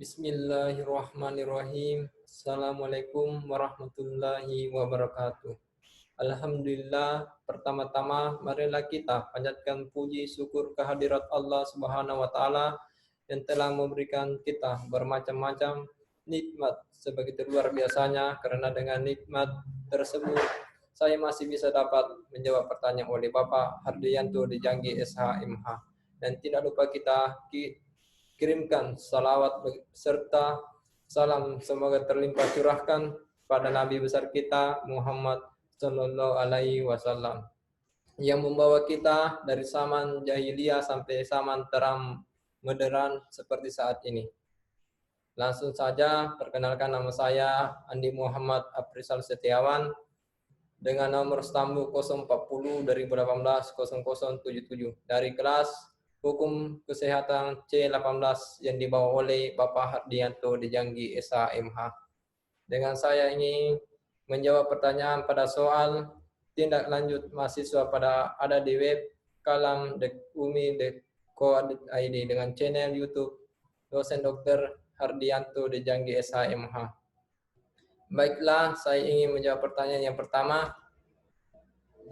Bismillahirrahmanirrahim. Assalamualaikum warahmatullahi wabarakatuh. Alhamdulillah, pertama-tama marilah kita panjatkan puji syukur kehadirat Allah Subhanahu wa taala yang telah memberikan kita bermacam-macam nikmat sebegitu luar biasanya, karena dengan nikmat tersebut saya masih bisa dapat menjawab pertanyaan oleh Bapak Hardianto di Janggi SHMH. Dan tidak lupa kita kirimkan salawat serta salam semoga terlimpah curahkan pada Nabi besar kita Muhammad Sallallahu Alaihi Wasallam yang membawa kita dari zaman jahiliyah sampai zaman terang modern seperti saat ini. Langsung saja perkenalkan, nama saya Andi Muhammad Aprisal Setiawan dengan nomor stambu 040 2018 0077 dari kelas Hukum Kesehatan C18 yang dibawa oleh Bapak Hardianto di Janggi SHMH. Dengan saya ingin menjawab pertanyaan pada soal tindak lanjut mahasiswa pada ada di web kalam.umi.co.id dengan channel YouTube dosen Dr. Hardianto di Janggi SHMH. Baiklah, saya ingin menjawab pertanyaan yang pertama.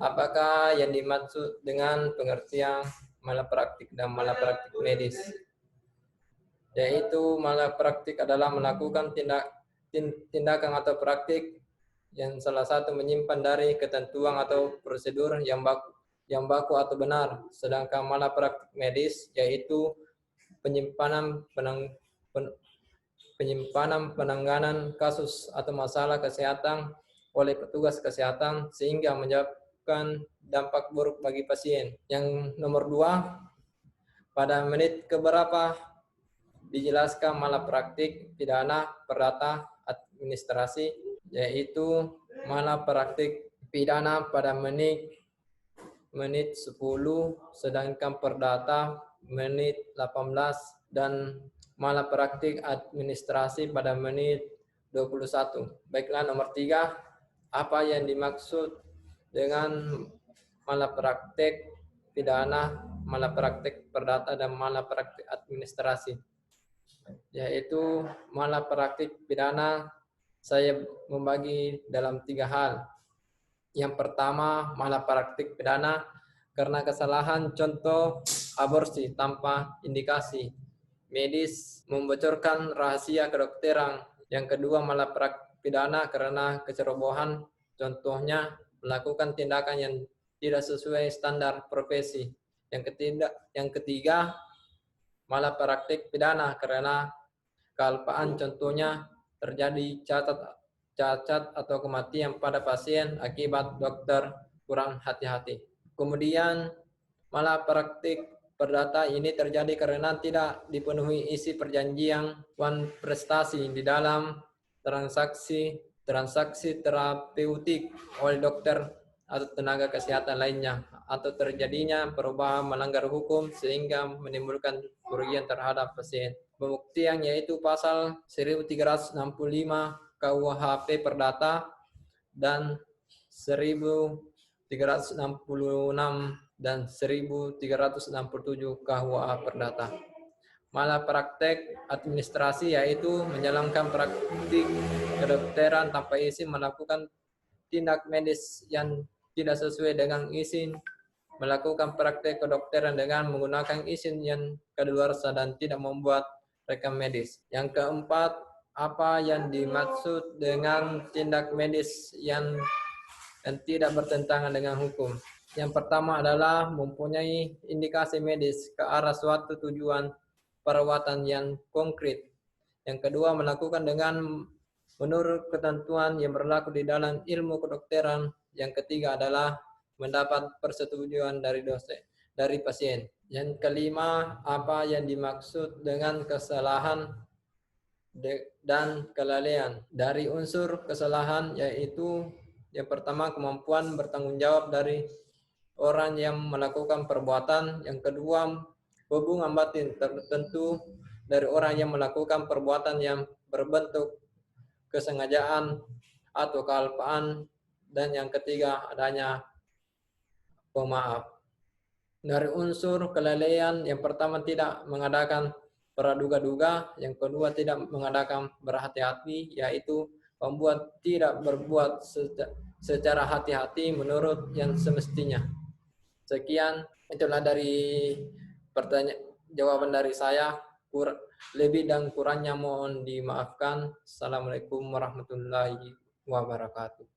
Apakah yang dimaksud dengan pengertian malapraktik dan malapraktik medis? Yaitu malapraktik adalah melakukan tindakan atau praktik yang salah satu menyimpan dari ketentuan atau prosedur yang baku atau benar. Sedangkan malapraktik medis yaitu penyimpanan penanganan kasus atau masalah kesehatan oleh petugas kesehatan sehingga menyebabkan dampak buruk bagi pasien. Yang nomor 2, pada menit keberapa dijelaskan malapraktik pidana perdata administrasi, yaitu malapraktik pidana pada menit 10, sedangkan perdata menit 18, dan malapraktik administrasi pada menit 21. Baiklah, nomor 3, apa yang dimaksud dengan malapraktik pidana, malapraktik perdata, dan malapraktik administrasi? Yaitu malapraktik pidana saya membagi dalam 3 hal. Yang pertama, malapraktik pidana karena kesalahan, contoh aborsi tanpa indikasi medis, membocorkan rahasia kedokteran. Yang kedua, malapraktik pidana karena kecerobohan, contohnya melakukan tindakan yang tidak sesuai standar profesi. Yang ketiga, malapraktik pidana karena kealpaan, contohnya terjadi cacat atau kematian pada pasien akibat dokter kurang hati-hati. Kemudian malapraktik perdata ini terjadi karena tidak dipenuhi isi perjanjian prestasi di dalam transaksi terapeutik oleh dokter atau tenaga kesehatan lainnya, atau terjadinya perubahan melanggar hukum sehingga menimbulkan kerugian terhadap pasien. Pembuktian yaitu pasal 1365 KUHP Perdata dan 1366 dan 1367 KUA Perdata. Malapraktek administrasi yaitu menjalankan praktik kedokteran tanpa izin, melakukan tindak medis yang tidak sesuai dengan izin, melakukan praktek kedokteran dengan menggunakan izin yang kadaluarsa dan tidak membuat rekam medis. Yang keempat, apa yang dimaksud dengan tindak medis yang tidak bertentangan dengan hukum? Yang pertama adalah mempunyai indikasi medis ke arah suatu tujuan perawatan yang konkret. Yang kedua, melakukan dengan menurut ketentuan yang berlaku di dalam ilmu kedokteran. Yang ketiga adalah mendapat persetujuan dari pasien. Yang kelima, apa yang dimaksud dengan kesalahan dan kelalaian? Dari unsur kesalahan yaitu yang pertama, kemampuan bertanggung jawab dari orang yang melakukan perbuatan. Yang kedua, hubungan batin tertentu dari orang yang melakukan perbuatan yang berbentuk kesengajaan atau kealpaan. Dan yang ketiga, adanya pemaaf. Dari unsur kelalaian, yang pertama tidak mengadakan praduga-duga. Yang kedua, tidak mengadakan berhati-hati, yaitu membuat tidak berbuat secara hati-hati menurut yang semestinya. Sekian, itulah dari jawaban dari saya. Lebih dan kurangnya mohon dimaafkan. Assalamualaikum warahmatullahi wabarakatuh.